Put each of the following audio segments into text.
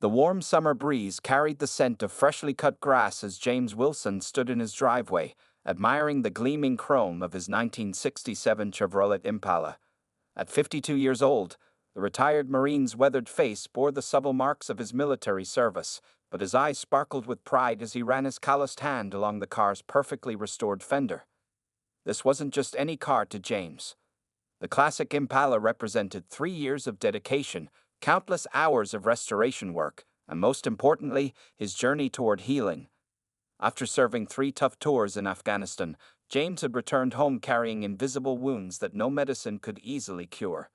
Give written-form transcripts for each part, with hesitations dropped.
The warm summer breeze carried the scent of freshly cut grass as James Wilson stood in his driveway, admiring the gleaming chrome of his 1967 Chevrolet Impala. At 52 years old, the retired Marine's weathered face bore the subtle marks of his military service, but his eyes sparkled with pride as he ran his calloused hand along the car's perfectly restored fender. This wasn't just any car to James. The classic Impala represented 3 years of dedication, countless hours of restoration work, and most importantly, his journey toward healing. After serving 3 tough tours in Afghanistan, James had returned home carrying invisible wounds that no medicine could easily cure.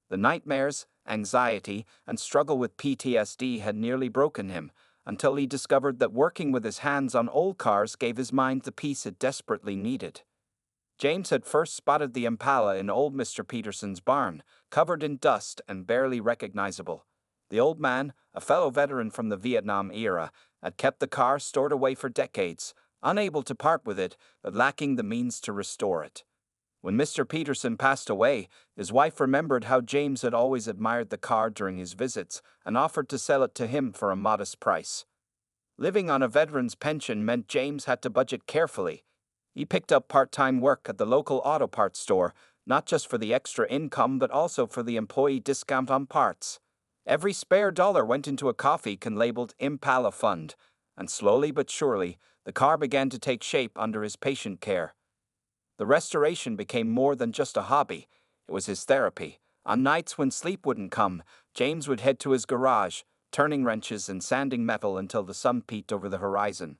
The nightmares, anxiety, and struggle with PTSD had nearly broken him, until he discovered that working with his hands on old cars gave his mind the peace it desperately needed. James had first spotted the Impala in old Mr. Peterson's barn, covered in dust and barely recognizable. The old man, a fellow veteran from the Vietnam era, had kept the car stored away for decades, unable to part with it, but lacking the means to restore it. When Mr. Peterson passed away, his wife remembered how James had always admired the car during his visits and offered to sell it to him for a modest price. Living on a veteran's pension meant James had to budget carefully. He picked up part-time work at the local auto parts store, not just for the extra income but also for the employee discount on parts. Every spare dollar went into a coffee can labeled Impala Fund, and slowly but surely, the car began to take shape under his patient care. The restoration became more than just a hobby, it was his therapy. On nights when sleep wouldn't come, James would head to his garage, turning wrenches and sanding metal until the sun peeked over the horizon.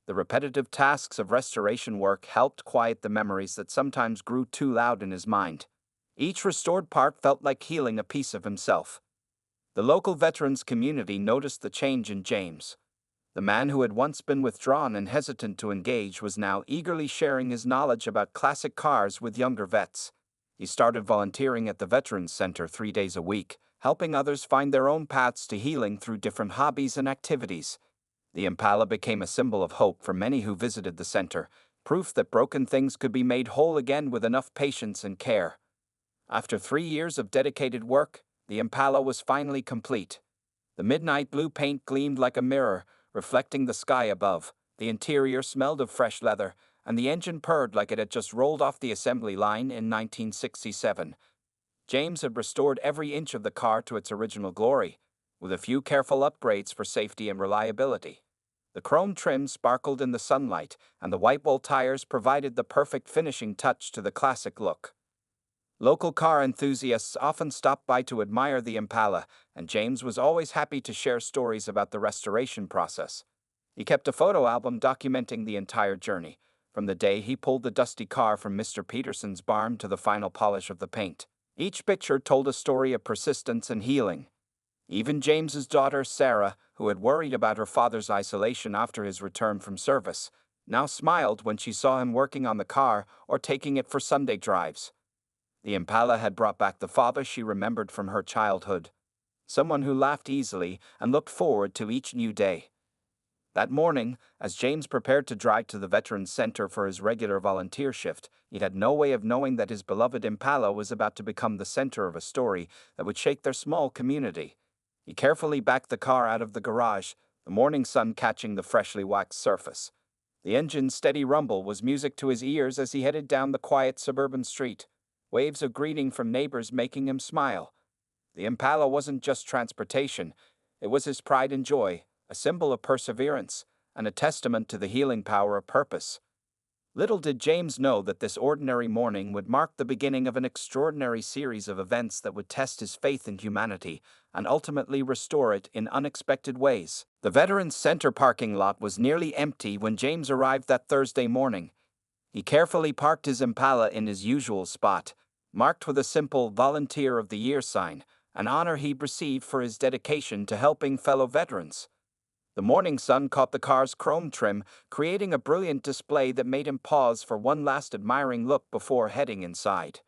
The repetitive tasks of restoration work helped quiet the memories that sometimes grew too loud in his mind. Each restored part felt like healing a piece of himself. The local veterans community noticed the change in James. The man who had once been withdrawn and hesitant to engage was now eagerly sharing his knowledge about classic cars with younger vets. He started volunteering at the Veterans Center 3 days a week, helping others find their own paths to healing through different hobbies and activities. The Impala became a symbol of hope for many who visited the center, proof that broken things could be made whole again with enough patience and care. After 3 years of dedicated work, the Impala was finally complete. The midnight blue paint gleamed like a mirror, reflecting the sky above. The interior smelled of fresh leather, and the engine purred like it had just rolled off the assembly line in 1967. James had restored every inch of the car to its original glory, with a few careful upgrades for safety and reliability. The chrome trim sparkled in the sunlight, and the white wool tires provided the perfect finishing touch to the classic look. Local car enthusiasts often stopped by to admire the Impala, and James was always happy to share stories about the restoration process. He kept a photo album documenting the entire journey, from the day he pulled the dusty car from Mr. Peterson's barn to the final polish of the paint. Each picture told a story of persistence and healing. Even James's daughter, Sarah, who had worried about her father's isolation after his return from service, now smiled when she saw him working on the car or taking it for Sunday drives. The Impala had brought back the father she remembered from her childhood, someone who laughed easily and looked forward to each new day. That morning, as James prepared to drive to the Veterans Center for his regular volunteer shift, he had no way of knowing that his beloved Impala was about to become the center of a story that would shake their small community. He carefully backed the car out of the garage, the morning sun catching the freshly waxed surface. The engine's steady rumble was music to his ears as he headed down the quiet suburban street, waves of greeting from neighbors making him smile. The Impala wasn't just transportation, it was his pride and joy, a symbol of perseverance, and a testament to the healing power of purpose. Little did James know that this ordinary morning would mark the beginning of an extraordinary series of events that would test his faith in humanity and ultimately restore it in unexpected ways. The Veterans Center parking lot was nearly empty when James arrived that Thursday morning. He carefully parked his Impala in his usual spot, marked with a simple Volunteer of the Year sign, an honor he'd received for his dedication to helping fellow veterans. The morning sun caught the car's chrome trim, creating a brilliant display that made him pause for one last admiring look before heading inside.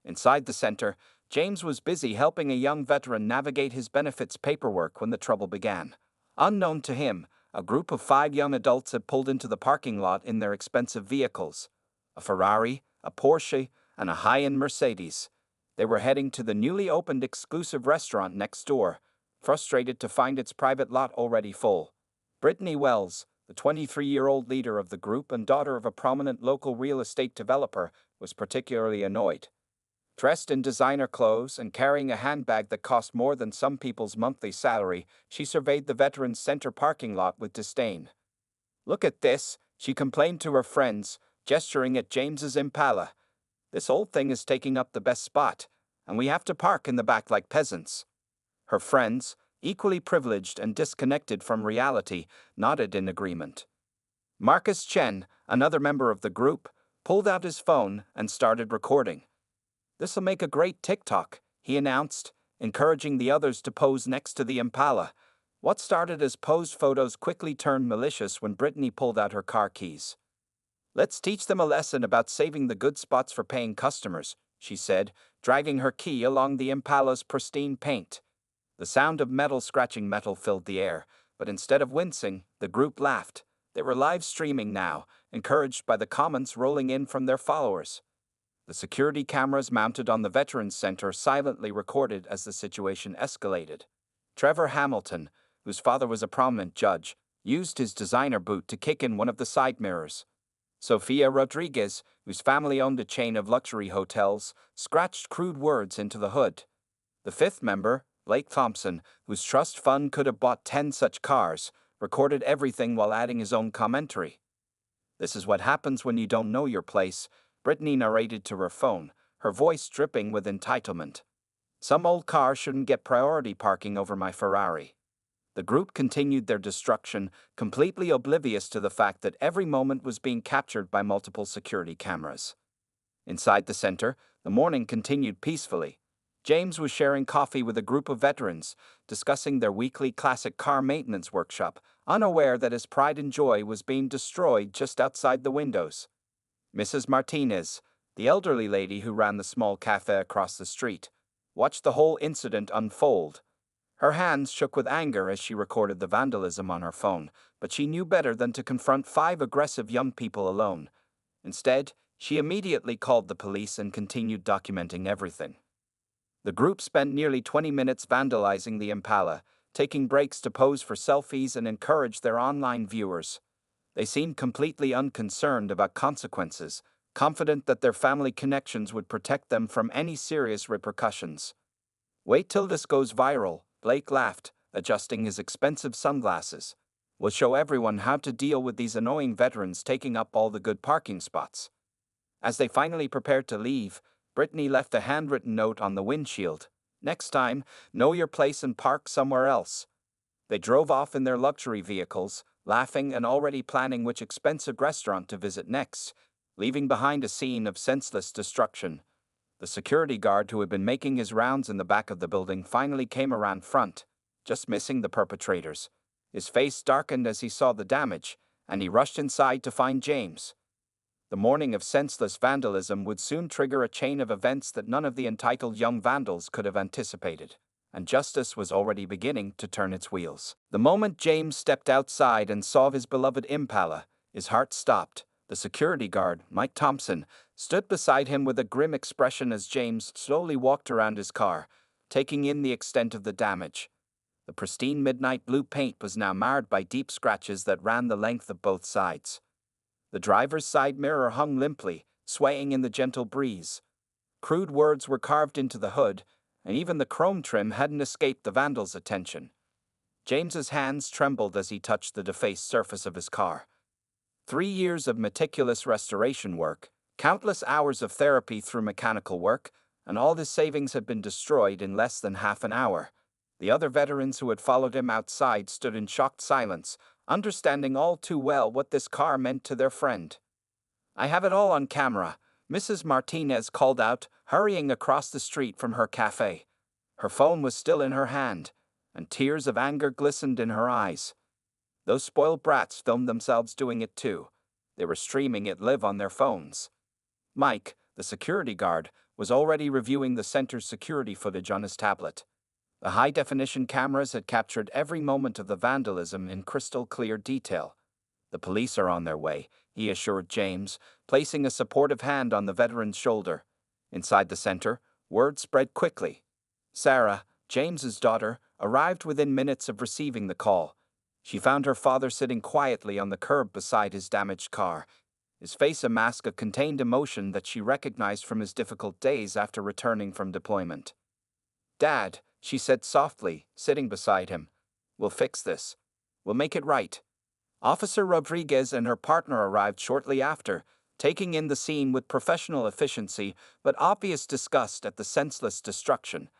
Inside the center, James was busy helping a young veteran navigate his benefits paperwork when the trouble began. Unknown to him, a group of 5 young adults had pulled into the parking lot in their expensive vehicles: a Ferrari, a Porsche, and a high-end Mercedes. They were heading to the newly opened exclusive restaurant next door, frustrated to find its private lot already full. Brittany Wells, the 23-year-old leader of the group and daughter of a prominent local real estate developer, was particularly annoyed. Dressed in designer clothes and carrying a handbag that cost more than some people's monthly salary, she surveyed the Veterans Center parking lot with disdain. "Look at this," she complained to her friends, gesturing at James's Impala. "This old thing is taking up the best spot, and we have to park in the back like peasants." Her friends, equally privileged and disconnected from reality, nodded in agreement. Marcus Chen, another member of the group, pulled out his phone and started recording. "This'll make a great TikTok," he announced, encouraging the others to pose next to the Impala. What started as posed photos quickly turned malicious when Brittany pulled out her car keys. "Let's teach them a lesson about saving the good spots for paying customers," she said, dragging her key along the Impala's pristine paint. The sound of metal scratching metal filled the air, but instead of wincing, the group laughed. They were live streaming now, encouraged by the comments rolling in from their followers. The security cameras mounted on the Veterans Center silently recorded as the situation escalated. Trevor Hamilton, whose father was a prominent judge, used his designer boot to kick in one of the side mirrors. Sofia Rodriguez, whose family owned a chain of luxury hotels, scratched crude words into the hood. The fifth member, Blake Thompson, whose trust fund could have bought 10 such cars, recorded everything while adding his own commentary. "This is what happens when you don't know your place," Brittany narrated to her phone, her voice dripping with entitlement. "Some old car shouldn't get priority parking over my Ferrari." The group continued their destruction, completely oblivious to the fact that every moment was being captured by multiple security cameras. Inside the center, the morning continued peacefully. James was sharing coffee with a group of veterans, discussing their weekly classic car maintenance workshop, unaware that his pride and joy was being destroyed just outside the windows. Mrs. Martinez, the elderly lady who ran the small cafe across the street, watched the whole incident unfold. Her hands shook with anger as she recorded the vandalism on her phone, but she knew better than to confront 5 aggressive young people alone. Instead, she immediately called the police and continued documenting everything. The group spent nearly 20 minutes vandalizing the Impala, taking breaks to pose for selfies and encourage their online viewers. They seemed completely unconcerned about consequences, confident that their family connections would protect them from any serious repercussions. "Wait till this goes viral," Blake laughed, adjusting his expensive sunglasses. "We'll show everyone how to deal with these annoying veterans taking up all the good parking spots." As they finally prepared to leave, Brittany left a handwritten note on the windshield. "Next time, know your place and park somewhere else." They drove off in their luxury vehicles, laughing and already planning which expensive restaurant to visit next, leaving behind a scene of senseless destruction. The security guard who had been making his rounds in the back of the building finally came around front, just missing the perpetrators. His face darkened as he saw the damage, and he rushed inside to find James. The morning of senseless vandalism would soon trigger a chain of events that none of the entitled young vandals could have anticipated, and justice was already beginning to turn its wheels. The moment James stepped outside and saw his beloved Impala, his heart stopped. The security guard, Mike Thompson, stood beside him with a grim expression as James slowly walked around his car, taking in the extent of the damage. The pristine midnight blue paint was now marred by deep scratches that ran the length of both sides. The driver's side mirror hung limply, swaying in the gentle breeze. Crude words were carved into the hood, and even the chrome trim hadn't escaped the vandal's attention. James's hands trembled as he touched the defaced surface of his car. 3 years of meticulous restoration work, countless hours of therapy through mechanical work, and all his savings had been destroyed in less than half an hour. The other veterans who had followed him outside stood in shocked silence, understanding all too well what this car meant to their friend. "I have it all on camera," Mrs. Martinez called out, hurrying across the street from her cafe. Her phone was still in her hand, and tears of anger glistened in her eyes. Those spoiled brats filmed themselves doing it too. They were streaming it live on their phones. Mike, the security guard, was already reviewing the center's security footage on his tablet. The high-definition cameras had captured every moment of the vandalism in crystal-clear detail. "The police are on their way," he assured James, placing a supportive hand on the veteran's shoulder. Inside the center, word spread quickly. Sarah, James's daughter, arrived within minutes of receiving the call. She found her father sitting quietly on the curb beside his damaged car, his face a mask of contained emotion that she recognized from his difficult days after returning from deployment. "Dad," she said softly, sitting beside him, "we'll fix this. We'll make it right." Officer Rodriguez and her partner arrived shortly after, taking in the scene with professional efficiency but obvious disgust at the senseless destruction.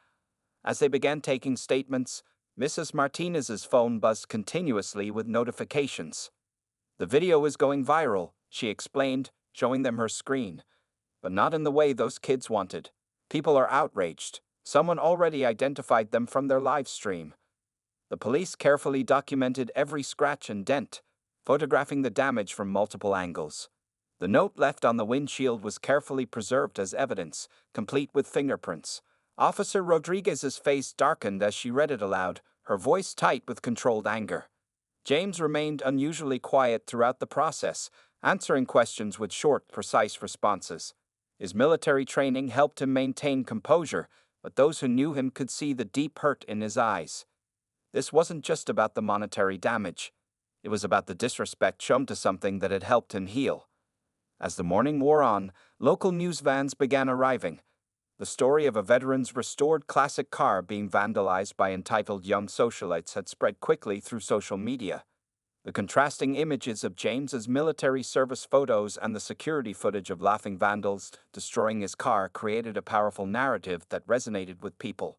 As they began taking statements, Mrs. Martinez's phone buzzed continuously with notifications. "The video is going viral," she explained, showing them her screen. "But not in the way those kids wanted. People are outraged. Someone already identified them from their live stream." The police carefully documented every scratch and dent, photographing the damage from multiple angles. The note left on the windshield was carefully preserved as evidence, complete with fingerprints. Officer Rodriguez's face darkened as she read it aloud, her voice tight with controlled anger. James remained unusually quiet throughout the process, answering questions with short, precise responses. His military training helped him maintain composure, but those who knew him could see the deep hurt in his eyes. This wasn't just about the monetary damage. It was about the disrespect shown to something that had helped him heal. As the morning wore on, local news vans began arriving. The story of a veteran's restored classic car being vandalized by entitled young socialites had spread quickly through social media. The contrasting images of James's military service photos and the security footage of laughing vandals destroying his car created a powerful narrative that resonated with people.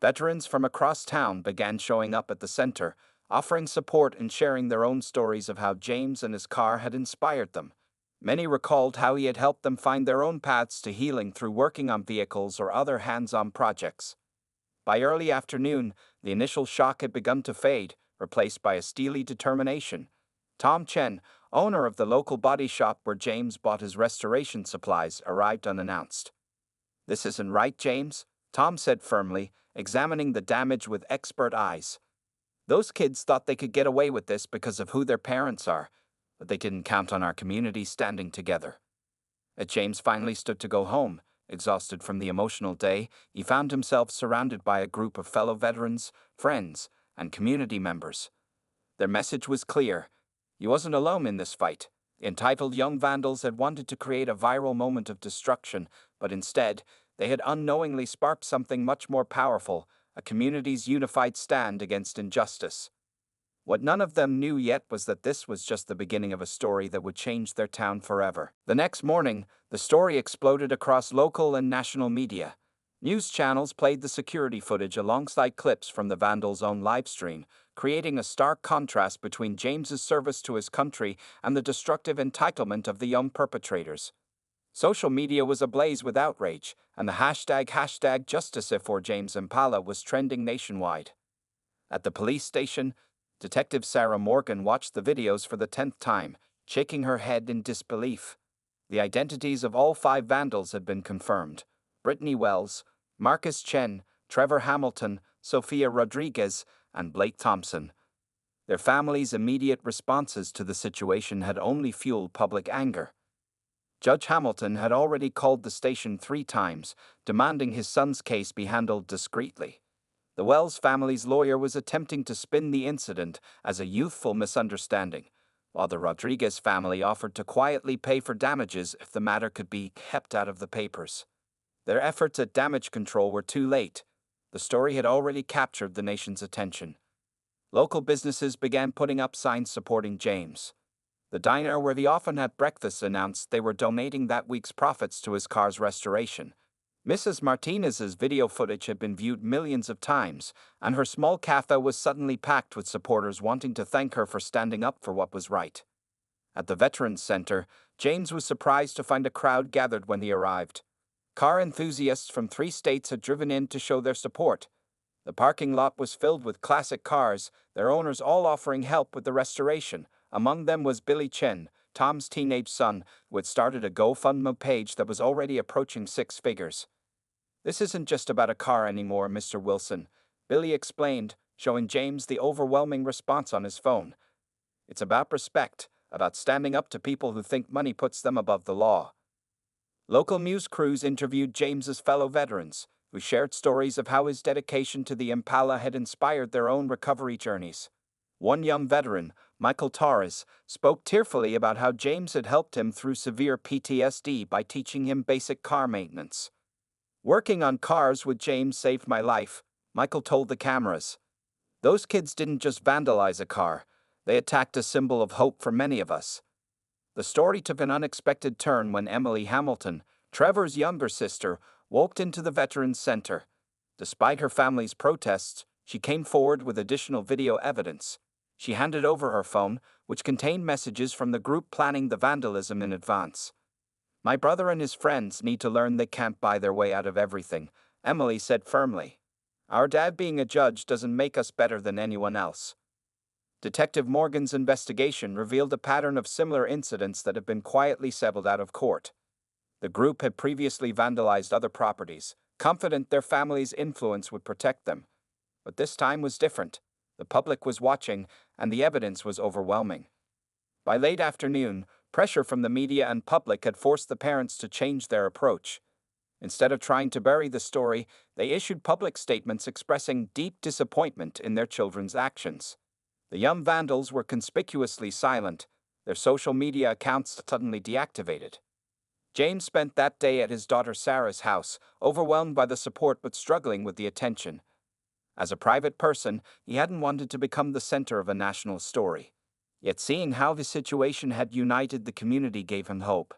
Veterans from across town began showing up at the center, offering support and sharing their own stories of how James and his car had inspired them. Many recalled how he had helped them find their own paths to healing through working on vehicles or other hands-on projects. By early afternoon, the initial shock had begun to fade, replaced by a steely determination. Tom Chen, owner of the local body shop where James bought his restoration supplies, arrived unannounced. "This isn't right, James," Tom said firmly, examining the damage with expert eyes. "Those kids thought they could get away with this because of who their parents are, but they didn't count on our community standing together." As James finally stood to go home, exhausted from the emotional day, he found himself surrounded by a group of fellow veterans, friends, and community members. Their message was clear. He wasn't alone in this fight. The entitled young vandals had wanted to create a viral moment of destruction, but instead, they had unknowingly sparked something much more powerful, a community's unified stand against injustice. What none of them knew yet was that this was just the beginning of a story that would change their town forever. The next morning, the story exploded across local and national media. News channels played the security footage alongside clips from the vandals' own livestream, creating a stark contrast between James's service to his country and the destructive entitlement of the young perpetrators. Social media was ablaze with outrage, and the hashtag #JusticeForJames Impala was trending nationwide. At the police station, Detective Sarah Morgan watched the videos for the 10th time, shaking her head in disbelief. The identities of all 5 vandals had been confirmed: Brittany Wells, Marcus Chen, Trevor Hamilton, Sophia Rodriguez, and Blake Thompson. Their families' immediate responses to the situation had only fueled public anger. Judge Hamilton had already called the station 3 times, demanding his son's case be handled discreetly. The Wells family's lawyer was attempting to spin the incident as a youthful misunderstanding, while the Rodriguez family offered to quietly pay for damages if the matter could be kept out of the papers. Their efforts at damage control were too late. The story had already captured the nation's attention. Local businesses began putting up signs supporting James. The diner where they often had breakfast announced they were donating that week's profits to his car's restoration. Mrs. Martinez's video footage had been viewed millions of times, and her small cafe was suddenly packed with supporters wanting to thank her for standing up for what was right. At the Veterans Center, James was surprised to find a crowd gathered when he arrived. Car enthusiasts from 3 states had driven in to show their support. The parking lot was filled with classic cars, their owners all offering help with the restoration. Among them was Billy Chen, Tom's teenage son, who had started a GoFundMe page that was already approaching 6 figures. "This isn't just about a car anymore, Mr. Wilson," Billy explained, showing James the overwhelming response on his phone. "It's about respect, about standing up to people who think money puts them above the law." Local news crews interviewed James's fellow veterans, who shared stories of how his dedication to the Impala had inspired their own recovery journeys. One young veteran, Michael Torres, spoke tearfully about how James had helped him through severe PTSD by teaching him basic car maintenance. "Working on cars with James saved my life," Michael told the cameras. "Those kids didn't just vandalize a car, they attacked a symbol of hope for many of us." The story took an unexpected turn when Emily Hamilton, Trevor's younger sister, walked into the Veterans Center. Despite her family's protests, she came forward with additional video evidence. She handed over her phone, which contained messages from the group planning the vandalism in advance. "My brother and his friends need to learn they can't buy their way out of everything," Emily said firmly. "Our dad being a judge doesn't make us better than anyone else." Detective Morgan's investigation revealed a pattern of similar incidents that have been quietly settled out of court. The group had previously vandalized other properties, confident their family's influence would protect them. But this time was different. The public was watching, and the evidence was overwhelming. By late afternoon, pressure from the media and public had forced the parents to change their approach. Instead of trying to bury the story, they issued public statements expressing deep disappointment in their children's actions. The young vandals were conspicuously silent, their social media accounts suddenly deactivated. James spent that day at his daughter Sarah's house, overwhelmed by the support but struggling with the attention. As a private person, he hadn't wanted to become the center of a national story. Yet seeing how the situation had united the community gave him hope.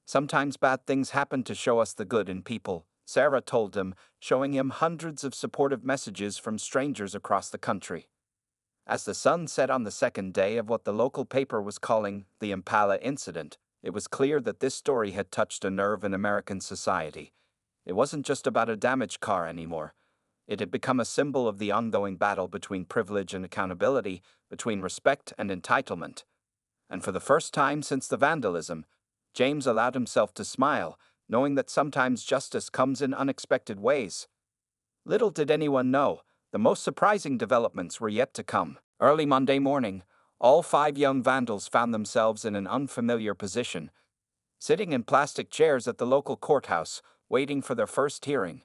"Sometimes bad things happen to show us the good in people," Sarah told him, showing him hundreds of supportive messages from strangers across the country. As the sun set on the second day of what the local paper was calling the Impala incident, it was clear that this story had touched a nerve in American society. It wasn't just about a damaged car anymore. It had become a symbol of the ongoing battle between privilege and accountability, between respect and entitlement. And for the first time since the vandalism, James allowed himself to smile, knowing that sometimes justice comes in unexpected ways. Little did anyone know, the most surprising developments were yet to come. Early Monday morning, all 5 young vandals found themselves in an unfamiliar position, sitting in plastic chairs at the local courthouse, waiting for their first hearing.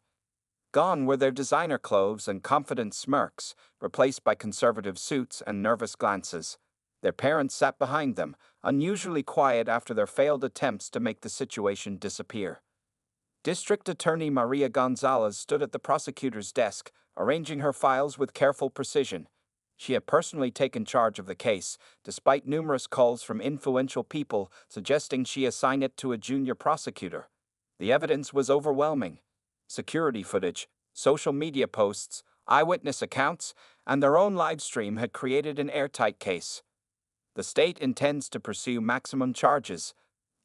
Gone were their designer clothes and confident smirks, replaced by conservative suits and nervous glances. Their parents sat behind them, unusually quiet after their failed attempts to make the situation disappear. District Attorney Maria Gonzalez stood at the prosecutor's desk, arranging her files with careful precision. She had personally taken charge of the case, despite numerous calls from influential people suggesting she assign it to a junior prosecutor. The evidence was overwhelming. Security footage, social media posts, eyewitness accounts, and their own live stream had created an airtight case. The state intends to pursue maximum charges,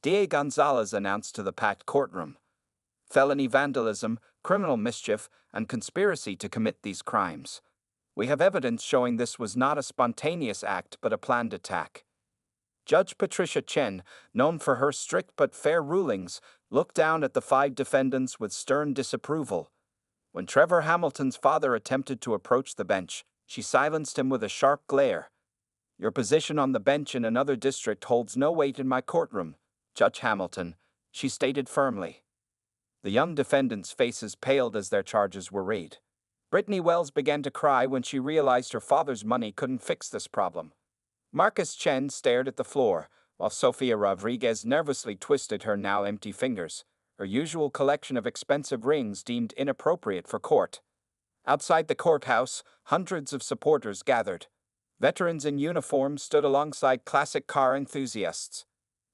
DA Gonzalez announced to the packed courtroom. Felony vandalism, criminal mischief, and conspiracy to commit these crimes. We have evidence showing this was not a spontaneous act but a planned attack. Judge Patricia Chen, known for her strict but fair rulings, looked down at the 5 defendants with stern disapproval. When Trevor Hamilton's father attempted to approach the bench, she silenced him with a sharp glare. "Your position on the bench in another district holds no weight in my courtroom, Judge Hamilton," she stated firmly. The young defendants' faces paled as their charges were read. Brittany Wells began to cry when she realized her father's money couldn't fix this problem. Marcus Chen stared at the floor, while Sofia Rodriguez nervously twisted her now empty fingers, her usual collection of expensive rings deemed inappropriate for court. Outside the courthouse, hundreds of supporters gathered. Veterans in uniform stood alongside classic car enthusiasts.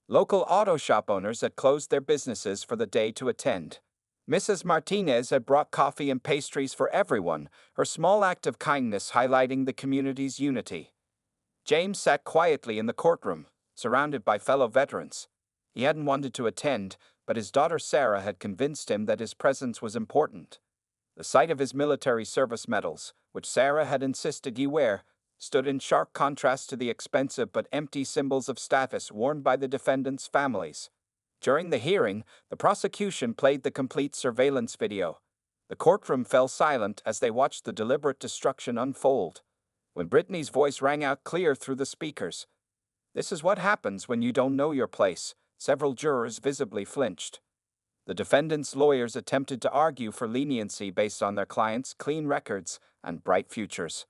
Local auto shop owners had closed their businesses for the day to attend. Mrs. Martinez had brought coffee and pastries for everyone, her small act of kindness highlighting the community's unity. James sat quietly in the courtroom, surrounded by fellow veterans. He hadn't wanted to attend, but his daughter Sarah had convinced him that his presence was important. The sight of his military service medals, which Sarah had insisted he wear, stood in sharp contrast to the expensive but empty symbols of status worn by the defendants' families. During the hearing, the prosecution played the complete surveillance video. The courtroom fell silent as they watched the deliberate destruction unfold. When Brittany's voice rang out clear through the speakers, "This is what happens when you don't know your place," several jurors visibly flinched. The defendants' lawyers attempted to argue for leniency based on their clients' clean records and bright futures.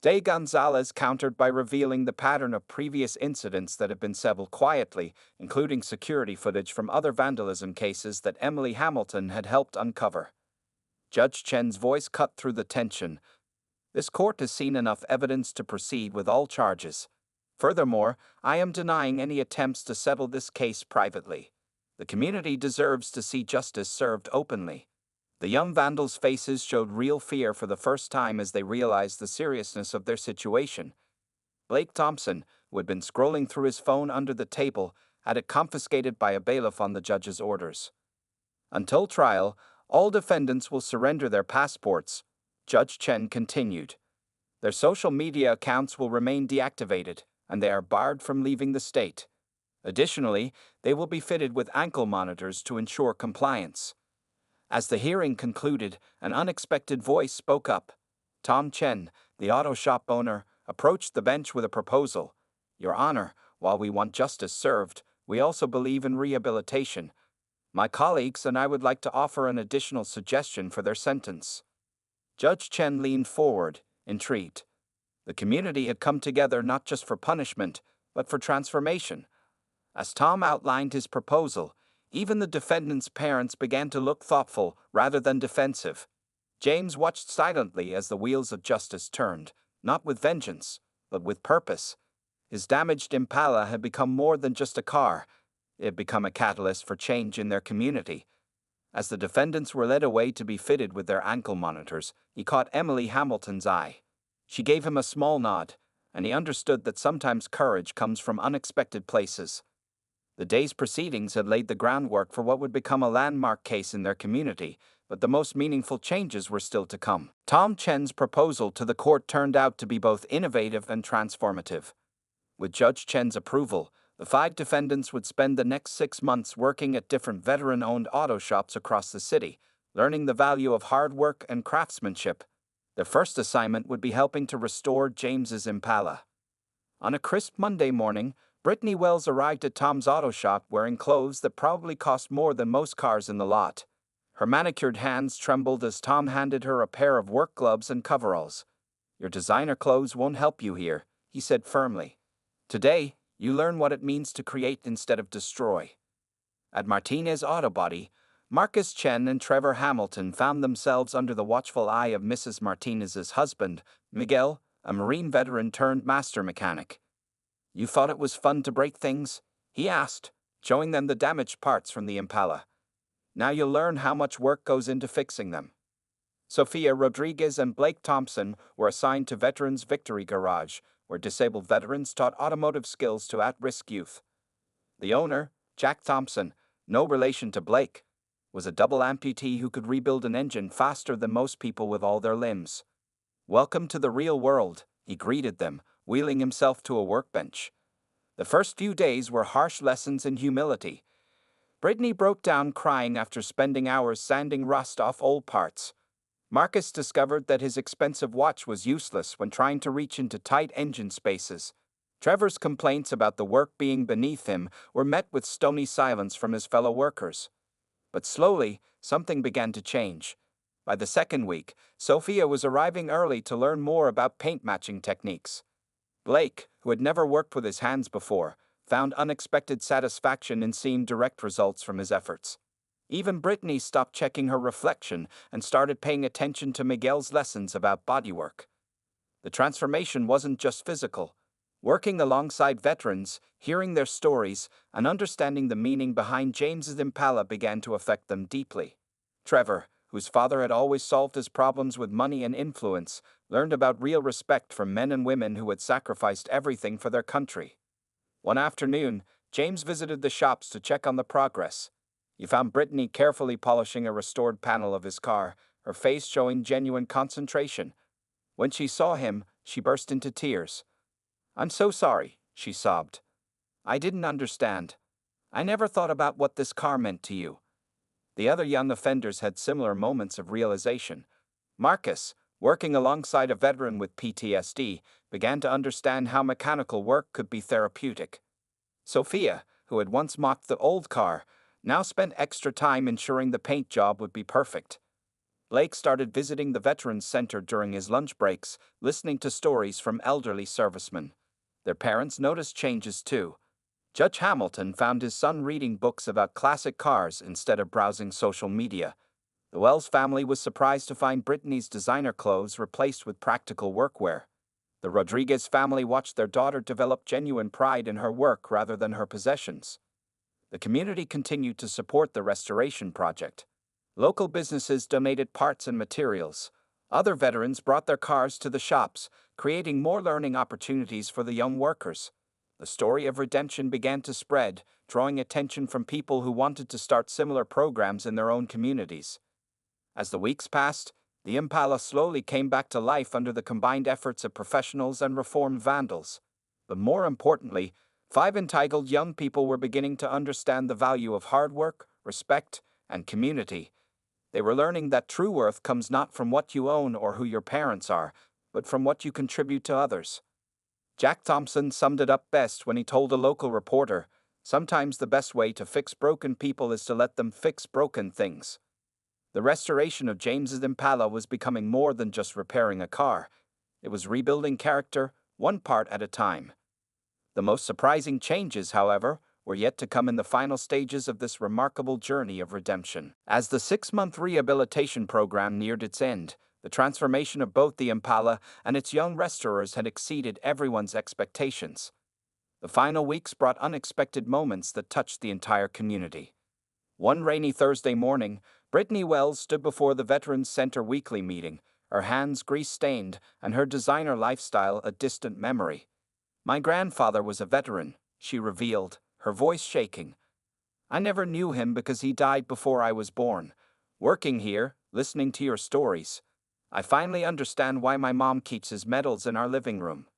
De Gonzalez countered by revealing the pattern of previous incidents that had been settled quietly, including security footage from other vandalism cases that Emily Hamilton had helped uncover. Judge Chen's voice cut through the tension. This court has seen enough evidence to proceed with all charges. Furthermore, I am denying any attempts to settle this case privately. The community deserves to see justice served openly. The young vandals' faces showed real fear for the first time as they realized the seriousness of their situation. Blake Thompson, who had been scrolling through his phone under the table, had it confiscated by a bailiff on the judge's orders. Until trial, all defendants will surrender their passports, Judge Chen continued. Their social media accounts will remain deactivated, and they are barred from leaving the state. Additionally, they will be fitted with ankle monitors to ensure compliance. As the hearing concluded, an unexpected voice spoke up. Tom Chen, the auto shop owner, approached the bench with a proposal. Your Honor, while we want justice served, we also believe in rehabilitation. My colleagues and I would like to offer an additional suggestion for their sentence. Judge Chen leaned forward, intrigued. The community had come together not just for punishment, but for transformation. As Tom outlined his proposal, even the defendants' parents began to look thoughtful rather than defensive. James watched silently as the wheels of justice turned, not with vengeance, but with purpose. His damaged Impala had become more than just a car. It had become a catalyst for change in their community. As the defendants were led away to be fitted with their ankle monitors, he caught Emily Hamilton's eye. She gave him a small nod, and he understood that sometimes courage comes from unexpected places. The day's proceedings had laid the groundwork for what would become a landmark case in their community, but the most meaningful changes were still to come. Tom Chen's proposal to the court turned out to be both innovative and transformative. With Judge Chen's approval, the 5 defendants would spend the next 6 months working at different veteran-owned auto shops across the city, learning the value of hard work and craftsmanship. Their first assignment would be helping to restore James's Impala. On a crisp Monday morning, Brittany Wells arrived at Tom's auto shop wearing clothes that probably cost more than most cars in the lot. Her manicured hands trembled as Tom handed her a pair of work gloves and coveralls. Your designer clothes won't help you here, he said firmly. Today, you learn what it means to create instead of destroy. At Martinez Auto Body, Marcus Chen and Trevor Hamilton found themselves under the watchful eye of Mrs. Martinez's husband, Miguel, a Marine veteran turned master mechanic. You thought it was fun to break things? He asked, showing them the damaged parts from the Impala. Now you'll learn how much work goes into fixing them. Sophia Rodriguez and Blake Thompson were assigned to Veterans Victory Garage, where disabled veterans taught automotive skills to at-risk youth. The owner, Jack Thompson, no relation to Blake, was a double amputee who could rebuild an engine faster than most people with all their limbs. Welcome to the real world, he greeted them, wheeling himself to a workbench. The first few days were harsh lessons in humility. Brittany broke down crying after spending hours sanding rust off old parts. Marcus discovered that his expensive watch was useless when trying to reach into tight engine spaces. Trevor's complaints about the work being beneath him were met with stony silence from his fellow workers. But slowly, something began to change. By the second week, Sophia was arriving early to learn more about paint matching techniques. Blake, who had never worked with his hands before, found unexpected satisfaction in seeing direct results from his efforts. Even Brittany stopped checking her reflection and started paying attention to Miguel's lessons about bodywork. The transformation wasn't just physical. Working alongside veterans, hearing their stories, and understanding the meaning behind James's Impala began to affect them deeply. Trevor, whose father had always solved his problems with money and influence, learned about real respect from men and women who had sacrificed everything for their country. One afternoon, James visited the shops to check on the progress. He found Brittany carefully polishing a restored panel of his car, her face showing genuine concentration. When she saw him, she burst into tears. I'm so sorry, she sobbed. I didn't understand. I never thought about what this car meant to you. The other young offenders had similar moments of realization. Marcus, working alongside a veteran with PTSD, began to understand how mechanical work could be therapeutic. Sophia, who had once mocked the old car, now spent extra time ensuring the paint job would be perfect. Blake started visiting the Veterans Center during his lunch breaks, listening to stories from elderly servicemen. Their parents noticed changes too. Judge Hamilton found his son reading books about classic cars instead of browsing social media. The Wells family was surprised to find Brittany's designer clothes replaced with practical workwear. The Rodriguez family watched their daughter develop genuine pride in her work rather than her possessions. The community continued to support the restoration project. Local businesses donated parts and materials. Other veterans brought their cars to the shops, creating more learning opportunities for the young workers. The story of redemption began to spread, drawing attention from people who wanted to start similar programs in their own communities. As the weeks passed, the Impala slowly came back to life under the combined efforts of professionals and reformed vandals. But more importantly, 5 entitled young people were beginning to understand the value of hard work, respect, and community. They were learning that true worth comes not from what you own or who your parents are, but from what you contribute to others. Jack Thompson summed it up best when he told a local reporter, "Sometimes the best way to fix broken people is to let them fix broken things." The restoration of James's Impala was becoming more than just repairing a car. It was rebuilding character, one part at a time. The most surprising changes, however, were yet to come in the final stages of this remarkable journey of redemption. As the 6-month rehabilitation program neared its end, the transformation of both the Impala and its young restorers had exceeded everyone's expectations. The final weeks brought unexpected moments that touched the entire community. One rainy Thursday morning, Brittany Wells stood before the Veterans Center weekly meeting, her hands grease-stained and her designer lifestyle a distant memory. "My grandfather was a veteran," she revealed, her voice shaking. "I never knew him because he died before I was born. Working here, listening to your stories, I finally understand why my mom keeps his medals in our living room."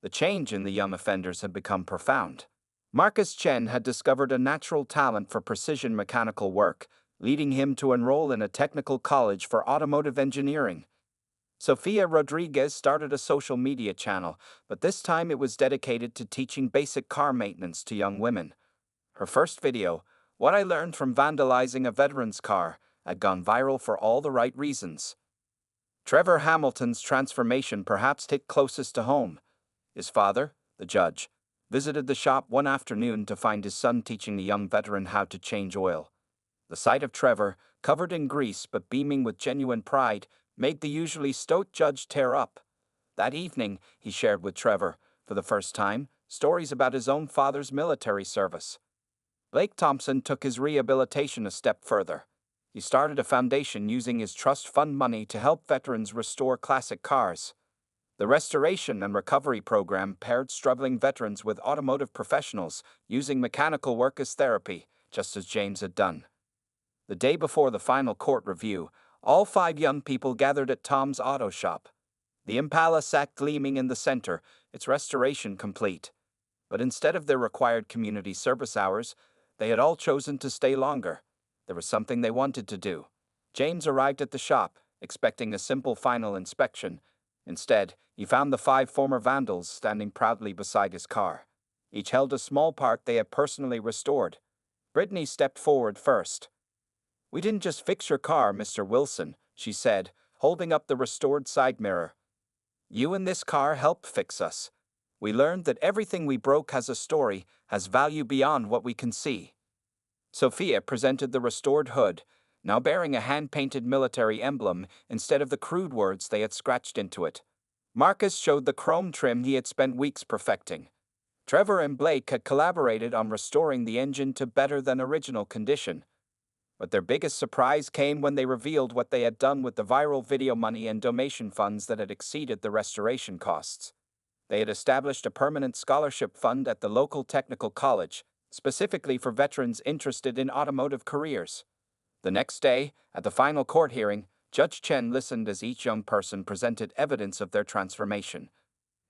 The change in the young offenders had become profound. Marcus Chen had discovered a natural talent for precision mechanical work, leading him to enroll in a technical college for automotive engineering. Sofia Rodriguez started a social media channel, but this time it was dedicated to teaching basic car maintenance to young women. Her first video, "What I Learned from Vandalizing a Veteran's Car," had gone viral for all the right reasons. Trevor Hamilton's transformation perhaps hit closest to home. His father, the judge, visited the shop one afternoon to find his son teaching the young veteran how to change oil. The sight of Trevor, covered in grease but beaming with genuine pride, made the usually stoic judge tear up. That evening, he shared with Trevor, for the first time, stories about his own father's military service. Blake Thompson took his rehabilitation a step further. He started a foundation using his trust fund money to help veterans restore classic cars. The restoration and recovery program paired struggling veterans with automotive professionals, using mechanical work as therapy, just as James had done. The day before the final court review, all 5 young people gathered at Tom's auto shop. The Impala sat gleaming in the center, its restoration complete. But instead of their required community service hours, they had all chosen to stay longer. There was something they wanted to do. James arrived at the shop, expecting a simple final inspection. Instead, he found the 5 former vandals standing proudly beside his car. Each held a small part they had personally restored. Brittany stepped forward first. "We didn't just fix your car, Mr. Wilson," she said, holding up the restored side mirror. "You and this car helped fix us. We learned that everything we broke has a story, has value beyond what we can see." Sophia presented the restored hood, now bearing a hand-painted military emblem instead of the crude words they had scratched into it. Marcus showed the chrome trim he had spent weeks perfecting. Trevor and Blake had collaborated on restoring the engine to better than original condition. But their biggest surprise came when they revealed what they had done with the viral video money and donation funds that had exceeded the restoration costs. They had established a permanent scholarship fund at the local technical college, specifically for veterans interested in automotive careers. The next day, at the final court hearing, Judge Chen listened as each young person presented evidence of their transformation.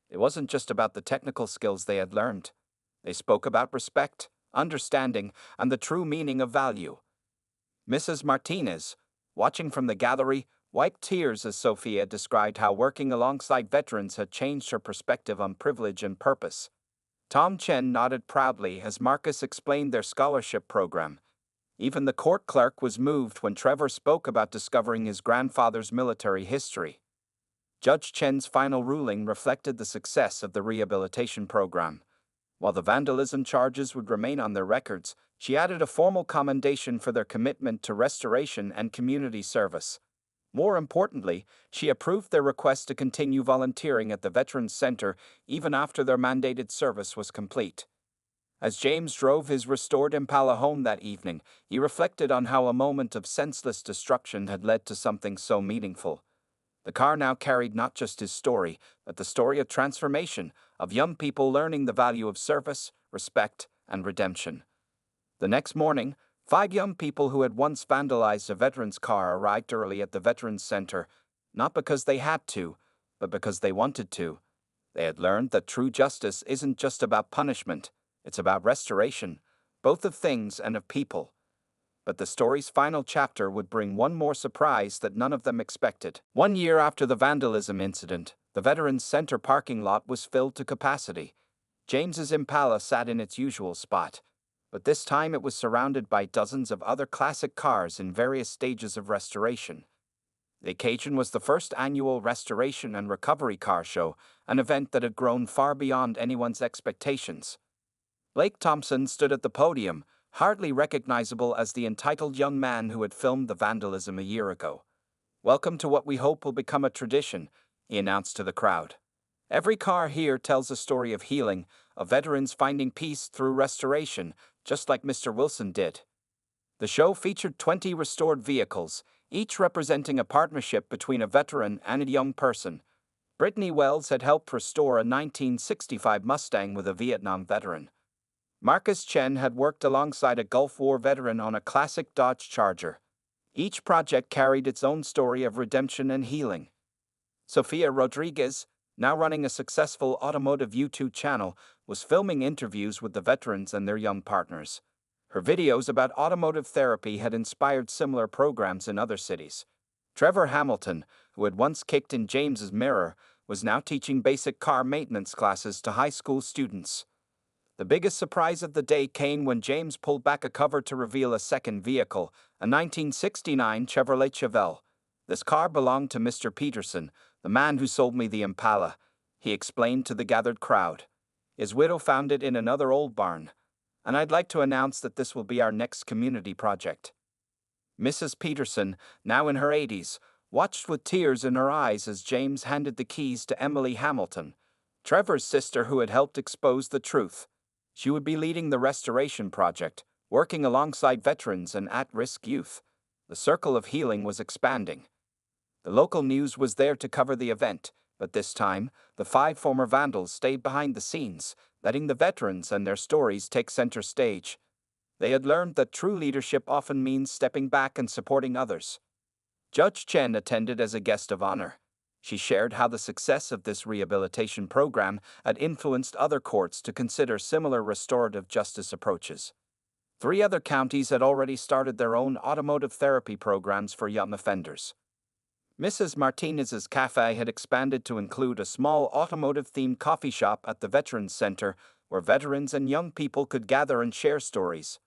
It wasn't just about the technical skills they had learned. They spoke about respect, understanding, and the true meaning of value. Mrs. Martinez, watching from the gallery, wiped tears as Sophia described how working alongside veterans had changed her perspective on privilege and purpose. Tom Chen nodded proudly as Marcus explained their scholarship program. Even the court clerk was moved when Trevor spoke about discovering his grandfather's military history. Judge Chen's final ruling reflected the success of the rehabilitation program. While the vandalism charges would remain on their records, she added a formal commendation for their commitment to restoration and community service. More importantly, she approved their request to continue volunteering at the Veterans Center even after their mandated service was complete. As James drove his restored Impala home that evening, he reflected on how a moment of senseless destruction had led to something so meaningful. The car now carried not just his story, but the story of transformation, of young people learning the value of service, respect, and redemption. The next morning, 5 young people who had once vandalized a veteran's car arrived early at the Veterans Center, not because they had to, but because they wanted to. They had learned that true justice isn't just about punishment, it's about restoration, both of things and of people. But the story's final chapter would bring one more surprise that none of them expected. 1 year after the vandalism incident, the Veterans Center parking lot was filled to capacity. James's Impala sat in its usual spot, but this time it was surrounded by dozens of other classic cars in various stages of restoration. The occasion was the first annual Restoration and Recovery Car Show, an event that had grown far beyond anyone's expectations. Blake Thompson stood at the podium, hardly recognizable as the entitled young man who had filmed the vandalism a year ago. "Welcome to what we hope will become a tradition," he announced to the crowd. "Every car here tells a story of healing, of veterans finding peace through restoration, just like Mr. Wilson did." The show featured 20 restored vehicles, each representing a partnership between a veteran and a young person. Brittany Wells had helped restore a 1965 Mustang with a Vietnam veteran. Marcus Chen had worked alongside a Gulf War veteran on a classic Dodge Charger. Each project carried its own story of redemption and healing. Sofia Rodriguez, now running a successful automotive YouTube channel, was filming interviews with the veterans and their young partners. Her videos about automotive therapy had inspired similar programs in other cities. Trevor Hamilton, who had once kicked in James's mirror, was now teaching basic car maintenance classes to high school students. The biggest surprise of the day came when James pulled back a cover to reveal a second vehicle, a 1969 Chevrolet Chevelle. "This car belonged to Mr. Peterson, the man who sold me the Impala," he explained to the gathered crowd. "His widow found it in another old barn, and I'd like to announce that this will be our next community project." Mrs. Peterson, now in her 80s, watched with tears in her eyes as James handed the keys to Emily Hamilton, Trevor's sister who had helped expose the truth. She would be leading the restoration project, working alongside veterans and at-risk youth. The circle of healing was expanding. The local news was there to cover the event, but this time, the 5 former vandals stayed behind the scenes, letting the veterans and their stories take center stage. They had learned that true leadership often means stepping back and supporting others. Judge Chen attended as a guest of honor. She shared how the success of this rehabilitation program had influenced other courts to consider similar restorative justice approaches. 3 other counties had already started their own automotive therapy programs for young offenders. Mrs. Martinez's cafe had expanded to include a small automotive-themed coffee shop at the Veterans Center where veterans and young people could gather and share stories.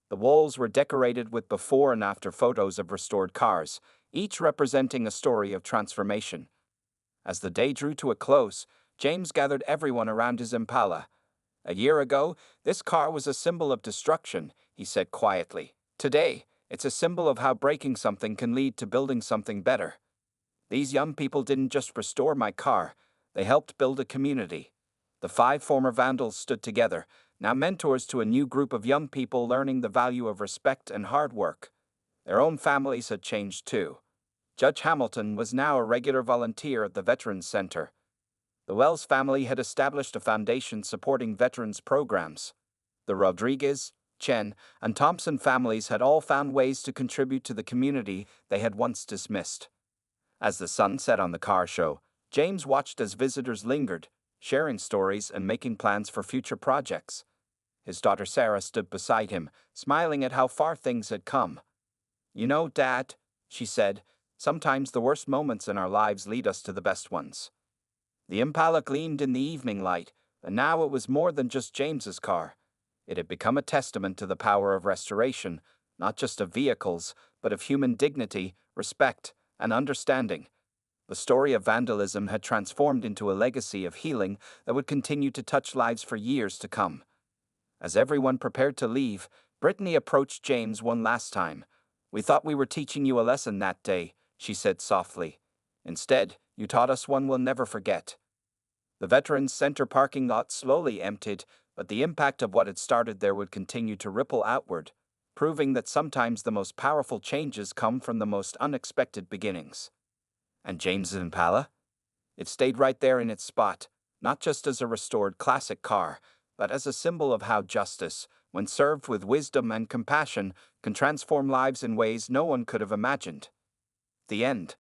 The walls were decorated with before and after photos of restored cars, each representing a story of transformation. As the day drew to a close, James gathered everyone around his Impala. "A year ago, this car was a symbol of destruction," he said quietly. "Today, it's a symbol of how breaking something can lead to building something better. These young people didn't just restore my car, they helped build a community." The 5 former vandals stood together, now mentors to a new group of young people learning the value of respect and hard work. Their own families had changed too. Judge Hamilton was now a regular volunteer at the Veterans Center. The Wells family had established a foundation supporting veterans programs. The Rodriguez, Chen, and Thompson families had all found ways to contribute to the community they had once dismissed. As the sun set on the car show, James watched as visitors lingered, sharing stories and making plans for future projects. His daughter Sarah stood beside him, smiling at how far things had come. "You know, Dad," she said, "sometimes the worst moments in our lives lead us to the best ones." The Impala gleamed in the evening light, and now it was more than just James's car. It had become a testament to the power of restoration, not just of vehicles, but of human dignity, respect, and understanding. The story of vandalism had transformed into a legacy of healing that would continue to touch lives for years to come. As everyone prepared to leave, Brittany approached James one last time. "We thought we were teaching you a lesson that day," she said softly. "Instead, you taught us one we'll never forget." The Veterans Center parking lot slowly emptied, but the impact of what had started there would continue to ripple outward, proving that sometimes the most powerful changes come from the most unexpected beginnings. And James's Impala? It stayed right there in its spot, not just as a restored classic car, but as a symbol of how justice, when served with wisdom and compassion, can transform lives in ways no one could have imagined. The end.